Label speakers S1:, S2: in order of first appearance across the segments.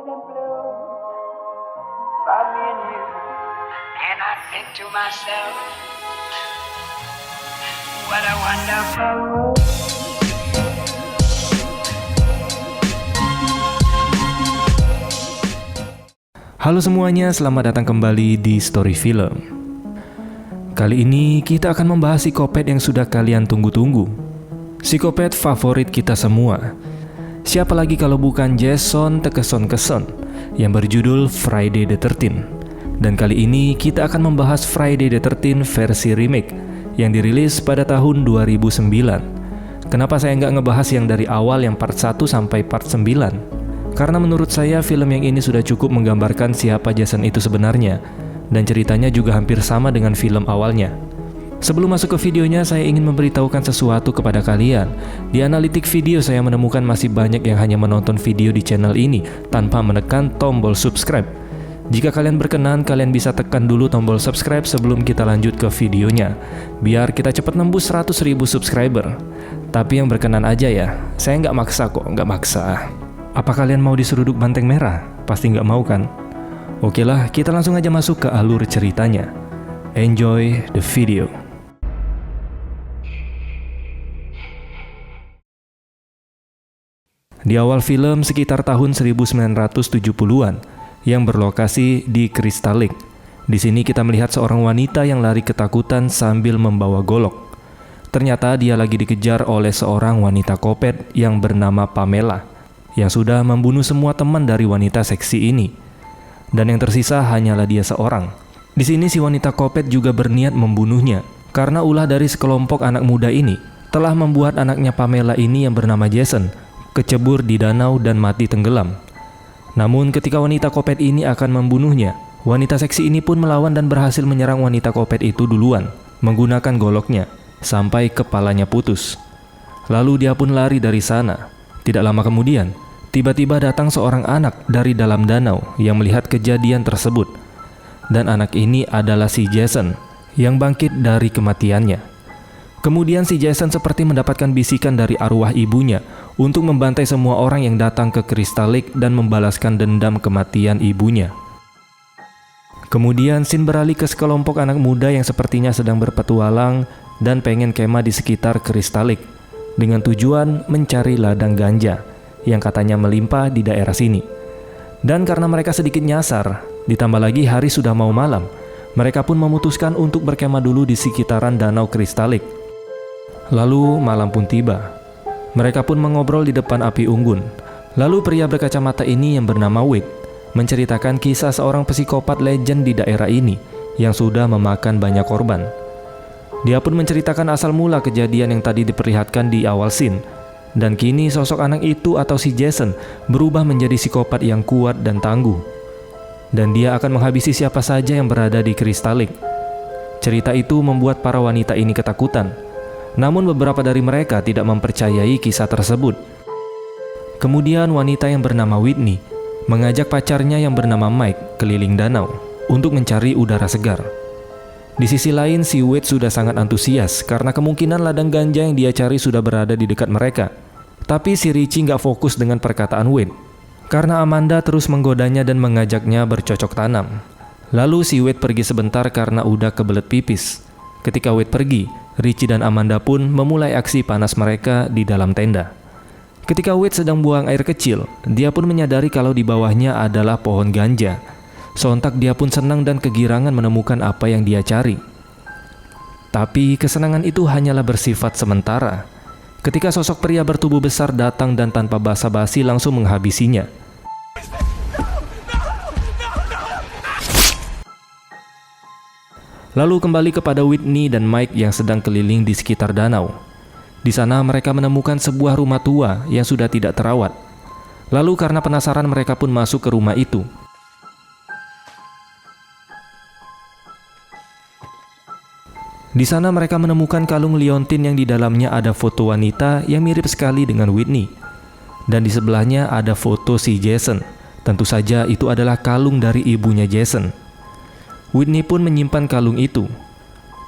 S1: the blue for me and you. And I think to myself, what a wonderful world.
S2: Halo semuanya, selamat datang kembali di Story Film. Kali ini kita akan membahas psikopat yang sudah kalian tunggu-tunggu. Psikopat favorit kita semua. Siapa lagi kalau bukan Jason Tekeson-Keson yang berjudul Friday the 13th. Dan kali ini kita akan membahas Friday the 13th versi remake yang dirilis pada tahun 2009. Kenapa saya nggak ngebahas yang dari awal yang part 1 sampai part 9? Karena menurut saya film yang ini sudah cukup menggambarkan siapa Jason itu sebenarnya, dan ceritanya juga hampir sama dengan film awalnya. Sebelum masuk ke videonya, saya ingin memberitahukan sesuatu kepada kalian. Di analitik video saya menemukan masih banyak yang hanya menonton video di channel ini tanpa menekan tombol subscribe. Jika kalian berkenan, kalian bisa tekan dulu tombol subscribe sebelum kita lanjut ke videonya, biar kita cepat nembus 100.000 subscriber. Tapi yang berkenan aja ya, saya nggak maksa kok, nggak maksa. Apa kalian mau diseruduk banteng merah? Pasti nggak mau kan? Oke lah, kita langsung aja masuk ke alur ceritanya. Enjoy the video. Di awal film sekitar tahun 1970-an yang berlokasi di Crystal Lake. Di sini kita melihat seorang wanita yang lari ketakutan sambil membawa golok. Ternyata dia lagi dikejar oleh seorang wanita kopet yang bernama Pamela, yang sudah membunuh semua teman dari wanita seksi ini. Dan yang tersisa hanyalah dia seorang. Di sini si wanita kopet juga berniat membunuhnya, karena ulah dari sekelompok anak muda ini telah membuat anaknya Pamela ini yang bernama Jason kecebur di danau dan mati tenggelam. Namun ketika wanita kopet ini akan membunuhnya, wanita seksi ini pun melawan dan berhasil menyerang wanita kopet itu duluan, menggunakan goloknya, sampai kepalanya putus. Lalu dia pun lari dari sana. Tidak lama kemudian, tiba-tiba datang seorang anak dari dalam danau yang melihat kejadian tersebut. Dan anak ini adalah si Jason yang bangkit dari kematiannya. Kemudian si Jason seperti mendapatkan bisikan dari arwah ibunya untuk membantai semua orang yang datang ke Crystal Lake dan membalaskan dendam kematian ibunya. Kemudian scene beralih ke sekelompok anak muda yang sepertinya sedang berpetualang dan pengen kemah di sekitar Crystal Lake dengan tujuan mencari ladang ganja yang katanya melimpah di daerah sini. Dan karena mereka sedikit nyasar, ditambah lagi hari sudah mau malam, mereka pun memutuskan untuk berkemah dulu di sekitaran danau Crystal Lake. Lalu malam pun tiba. Mereka pun mengobrol di depan api unggun. Lalu pria berkacamata ini yang bernama Wade menceritakan kisah seorang psikopat legend di daerah ini yang sudah memakan banyak korban. Dia pun menceritakan asal mula kejadian yang tadi diperlihatkan di awal scene. Dan kini sosok anak itu atau si Jason berubah menjadi psikopat yang kuat dan tangguh. Dan dia akan menghabisi siapa saja yang berada di Crystal Lake. Cerita itu membuat para wanita ini ketakutan. Namun beberapa dari mereka tidak mempercayai kisah tersebut. Kemudian wanita yang bernama Whitney mengajak pacarnya yang bernama Mike keliling danau untuk mencari udara segar. Di sisi lain, si Wade sudah sangat antusias karena kemungkinan ladang ganja yang dia cari sudah berada di dekat mereka. Tapi si Richie nggak fokus dengan perkataan Wade, karena Amanda terus menggodanya dan mengajaknya bercocok tanam. Lalu si Wade pergi sebentar karena udah kebelet pipis. Ketika Wade pergi, Richie dan Amanda pun memulai aksi panas mereka di dalam tenda. Ketika Wade sedang buang air kecil, dia pun menyadari kalau di bawahnya adalah pohon ganja. Sontak dia pun senang dan kegirangan menemukan apa yang dia cari. Tapi kesenangan itu hanyalah bersifat sementara. Ketika sosok pria bertubuh besar datang dan tanpa basa-basi langsung menghabisinya. Lalu kembali kepada Whitney dan Mike yang sedang keliling di sekitar danau. Di sana mereka menemukan sebuah rumah tua yang sudah tidak terawat. Lalu karena penasaran mereka pun masuk ke rumah itu. Di sana mereka menemukan kalung liontin yang di dalamnya ada foto wanita yang mirip sekali dengan Whitney. Dan di sebelahnya ada foto si Jason. Tentu saja itu adalah kalung dari ibunya Jason. Whitney pun menyimpan kalung itu.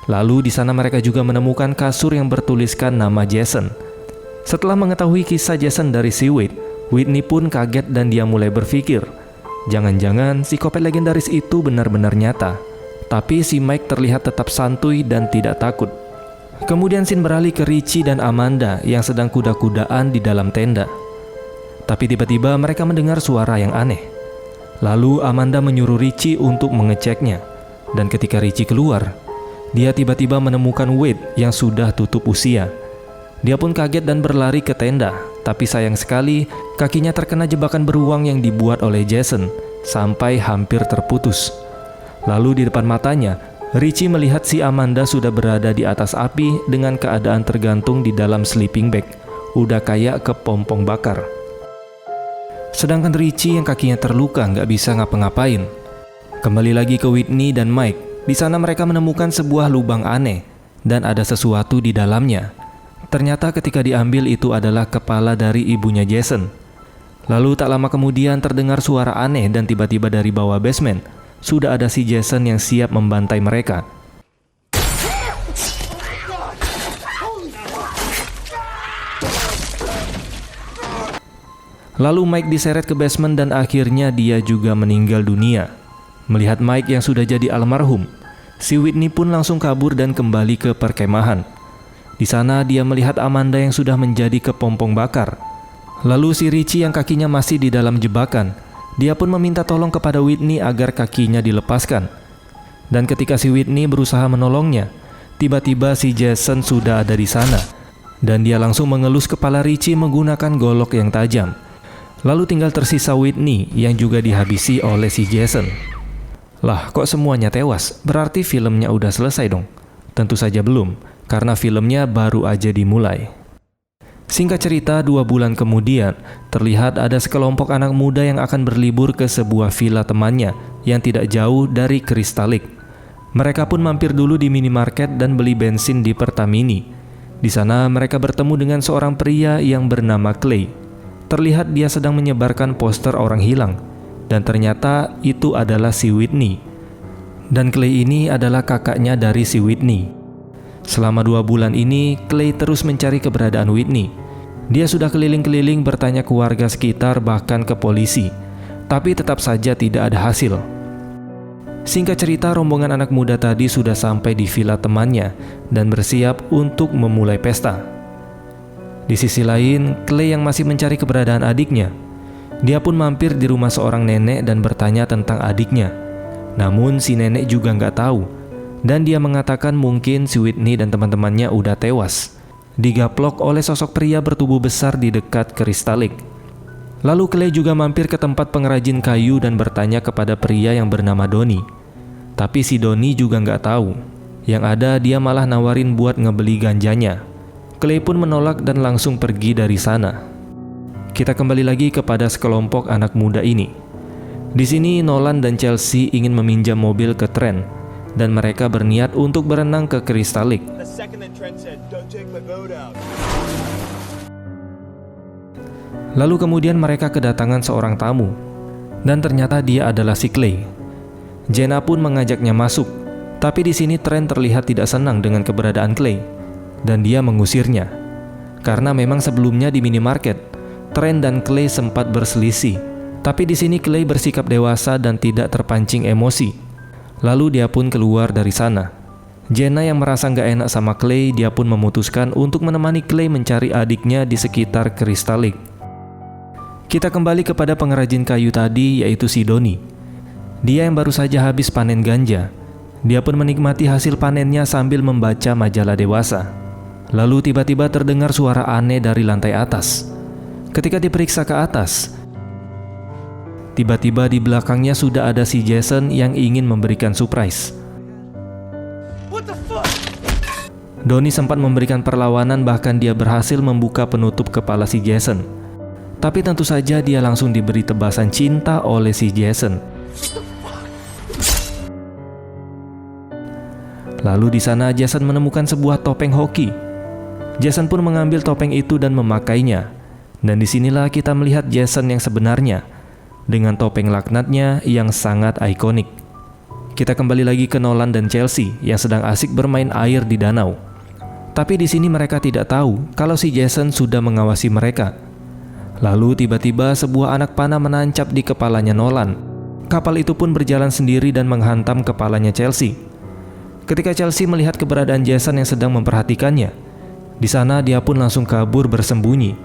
S2: Lalu di sana mereka juga menemukan kasur yang bertuliskan nama Jason. Setelah mengetahui kisah Jason dari si Wade, Whitney pun kaget dan dia mulai berpikir, Jangan-jangan psikopat legendaris itu benar-benar nyata. Tapi si Mike terlihat tetap santuy dan tidak takut. Kemudian scene beralih ke Richie dan Amanda yang sedang kuda-kudaan di dalam tenda. Tapi tiba-tiba mereka mendengar suara yang aneh. Lalu Amanda menyuruh Richie untuk mengeceknya. Dan ketika Richie keluar, dia tiba-tiba menemukan Wade yang sudah tutup usia. Dia pun kaget dan berlari ke tenda. Tapi sayang sekali, kakinya terkena jebakan beruang yang dibuat oleh Jason sampai hampir terputus. Lalu di depan matanya, Richie melihat si Amanda sudah berada di atas api dengan keadaan tergantung di dalam sleeping bag, udah kayak kepompong bakar. Sedangkan Richie yang kakinya terluka nggak bisa ngapa-ngapain. Kembali lagi ke Whitney dan Mike. Di sana mereka menemukan sebuah lubang aneh dan ada sesuatu di dalamnya. Ternyata ketika diambil itu adalah kepala dari ibunya Jason. Lalu tak lama kemudian terdengar suara aneh dan tiba-tiba dari bawah basement sudah ada si Jason yang siap membantai mereka. Lalu Mike diseret ke basement dan akhirnya dia juga meninggal dunia. Melihat Mike yang sudah jadi almarhum, si Whitney pun langsung kabur dan kembali ke perkemahan. Di sana dia melihat Amanda yang sudah menjadi kepompong bakar. Lalu si Richie yang kakinya masih di dalam jebakan, dia pun meminta tolong kepada Whitney agar kakinya dilepaskan. Dan ketika si Whitney berusaha menolongnya, tiba-tiba si Jason sudah ada di sana. Dan dia langsung mengelus kepala Richie menggunakan golok yang tajam. Lalu tinggal tersisa Whitney yang juga dihabisi oleh si Jason. Lah, kok semuanya tewas? Berarti filmnya udah selesai dong? Tentu saja belum, karena filmnya baru aja dimulai. Singkat cerita, 2 bulan kemudian, terlihat ada sekelompok anak muda yang akan berlibur ke sebuah villa temannya yang tidak jauh dari Crystal Lake. Mereka pun mampir dulu di minimarket dan beli bensin di Pertamini. Di sana mereka bertemu dengan seorang pria yang bernama Clay. Terlihat dia sedang menyebarkan poster orang hilang, dan ternyata itu adalah si Whitney. Dan Clay ini adalah kakaknya dari si Whitney. Selama 2 bulan ini, Clay terus mencari keberadaan Whitney. Dia sudah keliling-keliling bertanya ke warga sekitar bahkan ke polisi, tapi tetap saja tidak ada hasil. Singkat cerita, rombongan anak muda tadi sudah sampai di villa temannya dan bersiap untuk memulai pesta. Di sisi lain, Clay yang masih mencari keberadaan adiknya. Dia pun mampir di rumah seorang nenek dan bertanya tentang adiknya. Namun si nenek juga nggak tahu. Dan dia mengatakan mungkin si Whitney dan teman-temannya udah tewas, digaplok oleh sosok pria bertubuh besar di dekat Crystal Lake. Lalu Clay juga mampir ke tempat pengrajin kayu dan bertanya kepada pria yang bernama Donnie. Tapi si Donnie juga nggak tahu. Yang ada dia malah nawarin buat ngebeli ganjanya. Clay pun menolak dan langsung pergi dari sana. Kita kembali lagi kepada sekelompok anak muda ini. Di sini Nolan dan Chelsea ingin meminjam mobil ke Trent. Dan mereka berniat untuk berenang ke Crystal Lake. Lalu kemudian mereka kedatangan seorang tamu. Dan ternyata dia adalah si Clay. Jenna pun mengajaknya masuk. Tapi di sini Trent terlihat tidak senang dengan keberadaan Clay. Dan dia mengusirnya. Karena memang sebelumnya di minimarket, Trent dan Clay sempat berselisih. Tapi di sini Clay bersikap dewasa dan tidak terpancing emosi. Lalu dia pun keluar dari sana. Jenna yang merasa nggak enak sama Clay, dia pun memutuskan untuk menemani Clay mencari adiknya di sekitar Crystal Lake. Kita kembali kepada pengrajin kayu tadi, yaitu si Donnie. Dia yang baru saja habis panen ganja. Dia pun menikmati hasil panennya sambil membaca majalah dewasa. Lalu tiba-tiba terdengar suara aneh dari lantai atas. Ketika diperiksa ke atas, tiba-tiba di belakangnya sudah ada si Jason yang ingin memberikan surprise. Donnie sempat memberikan perlawanan, bahkan dia berhasil membuka penutup kepala si Jason. Tapi tentu saja dia langsung diberi tebasan cinta oleh si Jason. Lalu di sana Jason menemukan sebuah topeng hoki. Jason pun mengambil topeng itu dan memakainya. Dan disinilah kita melihat Jason yang sebenarnya, dengan topeng laknatnya yang sangat ikonik. Kita kembali lagi ke Nolan dan Chelsea yang sedang asik bermain air di danau. Tapi di sini mereka tidak tahu kalau si Jason sudah mengawasi mereka. Lalu tiba-tiba sebuah anak panah menancap di kepalanya Nolan. kapal itu pun berjalan sendiri dan menghantam kepalanya Chelsea. Ketika Chelsea melihat keberadaan Jason yang sedang memperhatikannya, di sana dia pun langsung kabur bersembunyi.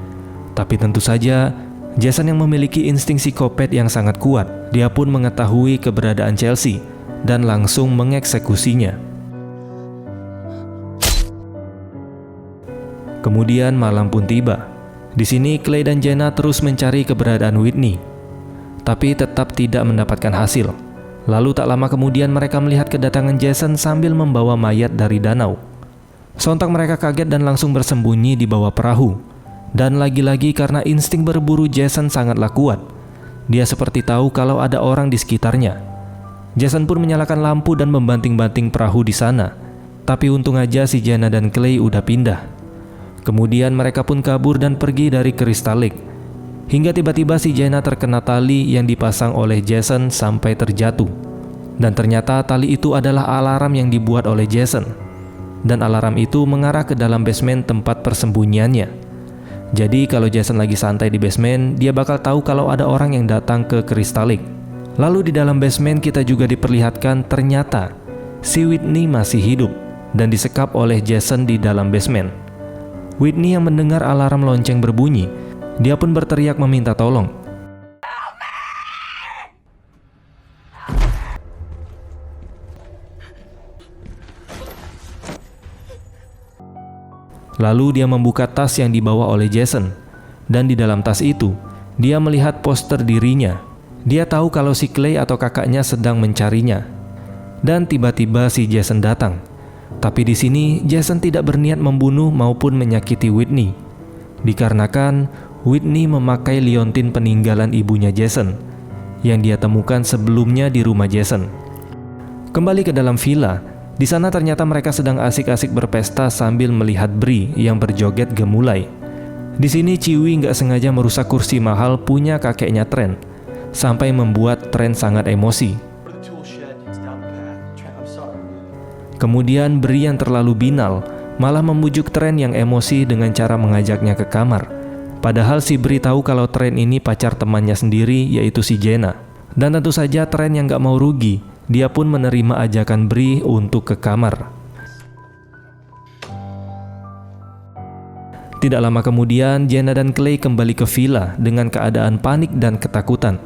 S2: Tapi tentu saja, Jason yang memiliki insting psikopat yang sangat kuat, dia pun mengetahui keberadaan Chelsea dan langsung mengeksekusinya. Kemudian malam pun tiba. Di sini Clay dan Jenna terus mencari keberadaan Whitney, tapi tetap tidak mendapatkan hasil. Lalu tak lama kemudian mereka melihat kedatangan Jason sambil membawa mayat dari danau. Sontak mereka kaget dan langsung bersembunyi di bawah perahu. Dan lagi-lagi karena insting berburu Jason sangatlah kuat, dia seperti tahu kalau ada orang di sekitarnya. Jason pun menyalakan lampu dan membanting-banting perahu di sana. Tapi untung aja si Jenna dan Clay udah pindah. Kemudian mereka pun kabur dan pergi dari Crystal Lake. Hingga tiba-tiba si Jenna terkena tali yang dipasang oleh Jason sampai terjatuh. Dan ternyata tali itu adalah alarm yang dibuat oleh Jason. Dan alarm itu mengarah ke dalam basement tempat persembunyiannya. Jadi kalau Jason lagi santai di basement, dia bakal tahu kalau ada orang yang datang ke Crystal Lake. Lalu di dalam basement kita juga diperlihatkan ternyata si Whitney masih hidup dan disekap oleh Jason di dalam basement. Whitney yang mendengar alarm lonceng berbunyi, dia pun berteriak meminta tolong. Lalu dia membuka tas yang dibawa oleh Jason. Dan di dalam tas itu, dia melihat poster dirinya. Dia tahu kalau si Clay atau kakaknya sedang mencarinya. Dan tiba-tiba si Jason datang. Tapi di sini Jason tidak berniat membunuh maupun menyakiti Whitney. Dikarenakan Whitney memakai liontin peninggalan ibunya Jason yang dia temukan sebelumnya di rumah Jason. Kembali ke dalam villa, di sana ternyata mereka sedang asik-asik berpesta sambil melihat Bree yang berjoget gemulai. Di sini Chewie nggak sengaja merusak kursi mahal punya kakeknya Trent, sampai membuat Trent sangat emosi. Kemudian Bree yang terlalu binal malah memujuk Trent yang emosi dengan cara mengajaknya ke kamar. Padahal si Bree tahu kalau Trent ini pacar temannya sendiri, yaitu si Jenna. Dan tentu saja Trent yang gak mau rugi, dia pun menerima ajakan Bree untuk ke kamar. Tidak lama kemudian, Jenna dan Clay kembali ke villa dengan keadaan panik dan ketakutan.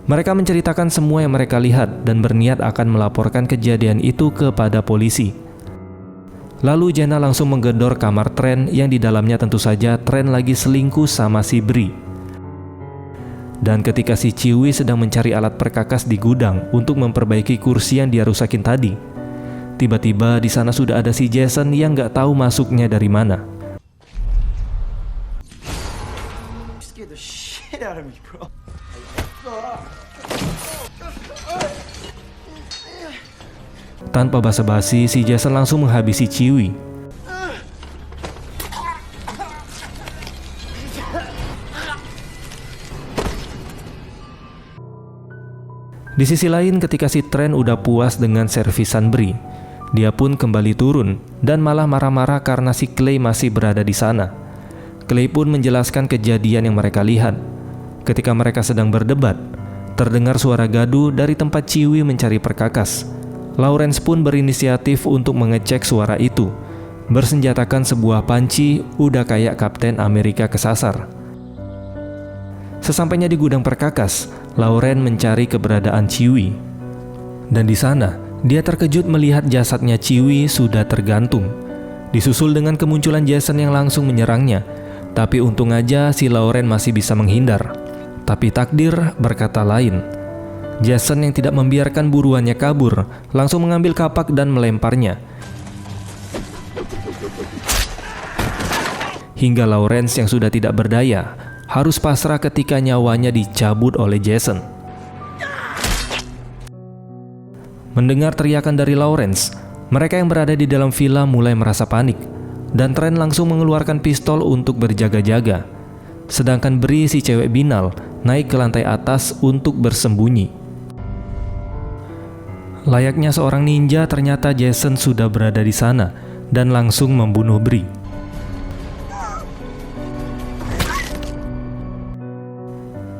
S2: Mereka menceritakan semua yang mereka lihat dan berniat akan melaporkan kejadian itu kepada polisi. Lalu Jenna langsung menggedor kamar Trent yang di dalamnya tentu saja Trent lagi selingkuh sama si Bree. Dan ketika si Chewie sedang mencari alat perkakas di gudang untuk memperbaiki kursi yang dia rusakin tadi, tiba-tiba di sana sudah ada si Jason yang nggak tahu masuknya dari mana. Tanpa basa-basi, si Jason langsung menghabisi Chewie. Di sisi lain, ketika si Trent udah puas dengan servisan Bree, dia pun kembali turun dan malah marah-marah karena si Clay masih berada di sana. Clay pun menjelaskan kejadian yang mereka lihat. Ketika mereka sedang berdebat, terdengar suara gaduh dari tempat Chewie mencari perkakas. Lawrence pun berinisiatif untuk mengecek suara itu, bersenjatakan sebuah panci udah kayak Kapten Amerika kesasar. Sesampainya di gudang perkakas, Lawrence mencari keberadaan Chewie. Dan di sana, dia terkejut melihat jasadnya Chewie sudah tergantung. Disusul dengan kemunculan Jason yang langsung menyerangnya. Tapi untung aja si Lawrence masih bisa menghindar. Tapi takdir berkata lain. Jason yang tidak membiarkan buruannya kabur, langsung mengambil kapak dan melemparnya. Hingga Lawrence yang sudah tidak berdaya, harus pasrah ketika nyawanya dicabut oleh Jason. Mendengar teriakan dari Lawrence, mereka yang berada di dalam villa mulai merasa panik, dan Trent langsung mengeluarkan pistol untuk berjaga-jaga. Sedangkan Bree si cewek binal naik ke lantai atas untuk bersembunyi. Layaknya seorang ninja, ternyata Jason sudah berada di sana dan langsung membunuh Bree.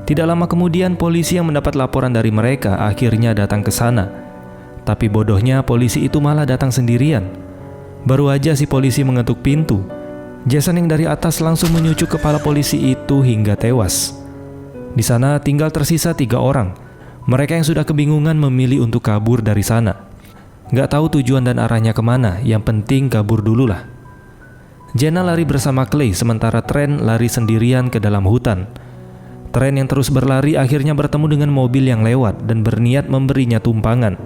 S2: Tidak lama kemudian polisi yang mendapat laporan dari mereka akhirnya datang ke sana. Tapi bodohnya polisi itu malah datang sendirian. Baru aja si polisi mengetuk pintu, Jason yang dari atas langsung menyucuk kepala polisi itu hingga tewas. Di sana tinggal tersisa 3 orang. Mereka yang sudah kebingungan memilih untuk kabur dari sana. Gak tahu tujuan dan arahnya kemana, yang penting kabur dulu lah. Jenna lari bersama Clay, sementara Trent lari sendirian ke dalam hutan. Trent yang terus berlari akhirnya bertemu dengan mobil yang lewat dan berniat memberinya tumpangan.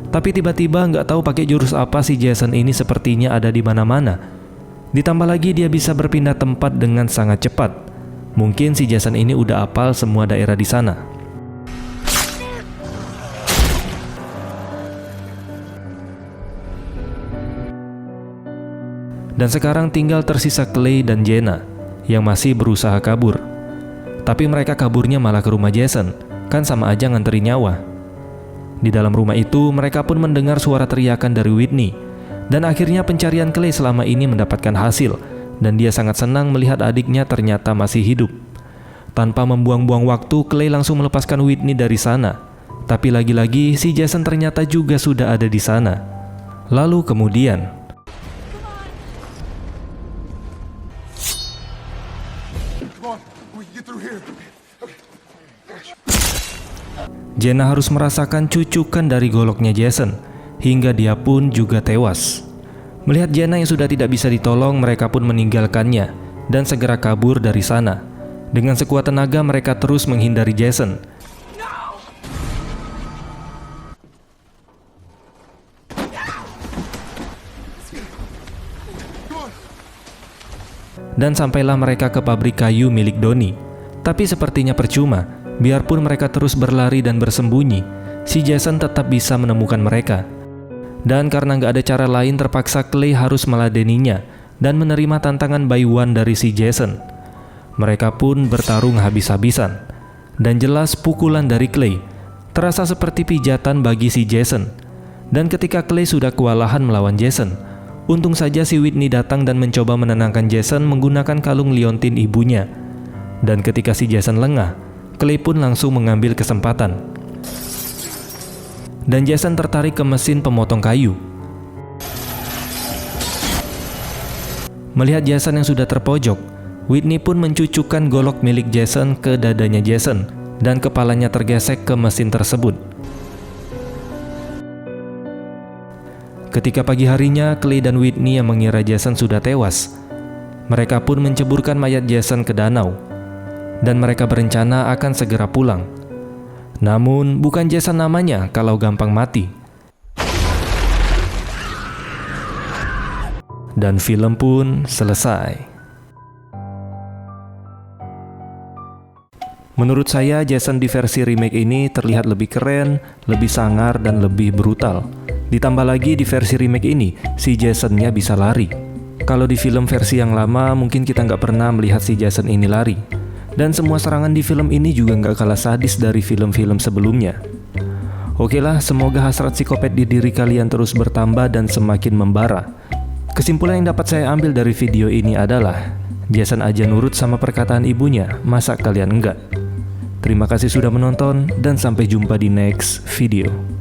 S2: Tapi tiba-tiba gak tahu pakai jurus apa si Jason ini sepertinya ada di mana-mana. Ditambah lagi dia bisa berpindah tempat dengan sangat cepat. Mungkin si Jason ini udah apal semua daerah di sana. Dan sekarang tinggal tersisa Clay dan Jenna yang masih berusaha kabur. Tapi mereka kaburnya malah ke rumah Jason, kan sama aja nganteri nyawa. Di dalam rumah itu mereka pun mendengar suara teriakan dari Whitney. Dan akhirnya pencarian Clay selama ini mendapatkan hasil, dan dia sangat senang melihat adiknya ternyata masih hidup. Tanpa membuang-buang waktu, Clay langsung melepaskan Whitney dari sana. Tapi lagi-lagi si Jason ternyata juga sudah ada di sana. Lalu kemudian Jenna harus merasakan cucukan dari goloknya Jason, hingga dia pun juga tewas. Melihat Jenna yang sudah tidak bisa ditolong, mereka pun meninggalkannya dan segera kabur dari sana. Dengan sekuat tenaga mereka terus menghindari Jason. Dan sampailah mereka ke pabrik kayu milik Donnie. Tapi sepertinya percuma. Biarpun mereka terus berlari dan bersembunyi, si Jason tetap bisa menemukan mereka. Dan karena nggak ada cara lain, terpaksa Clay harus meladeninya dan menerima tantangan by one dari si Jason. Mereka pun bertarung habis-habisan. Dan jelas pukulan dari Clay terasa seperti pijatan bagi si Jason. Dan ketika Clay sudah kewalahan melawan Jason, untung saja si Whitney datang dan mencoba menenangkan Jason menggunakan kalung liontin ibunya. Dan ketika si Jason lengah, Clay pun langsung mengambil kesempatan. Dan Jason tertarik ke mesin pemotong kayu. Melihat Jason yang sudah terpojok, Whitney pun mencucukkan golok milik Jason ke dadanya Jason, dan kepalanya tergesek ke mesin tersebut. Ketika pagi harinya, Clay dan Whitney yang mengira Jason sudah tewas. Mereka pun menceburkan mayat Jason ke danau. Dan mereka berencana akan segera pulang. Namun bukan Jason namanya kalau gampang mati. Dan film pun selesai. Menurut saya Jason di versi remake ini terlihat lebih keren, lebih sangar, dan lebih brutal. Ditambah lagi di versi remake ini, si Jasonnya bisa lari. Kalau di film versi yang lama mungkin kita nggak pernah melihat si Jason ini lari. Dan semua serangan di film ini juga nggak kalah sadis dari film-film sebelumnya. Oke lah, semoga hasrat psikopat di diri kalian terus bertambah dan semakin membara. Kesimpulan yang dapat saya ambil dari video ini adalah Jason aja nurut sama perkataan ibunya, masa kalian enggak? Terima kasih sudah menonton dan sampai jumpa di next video.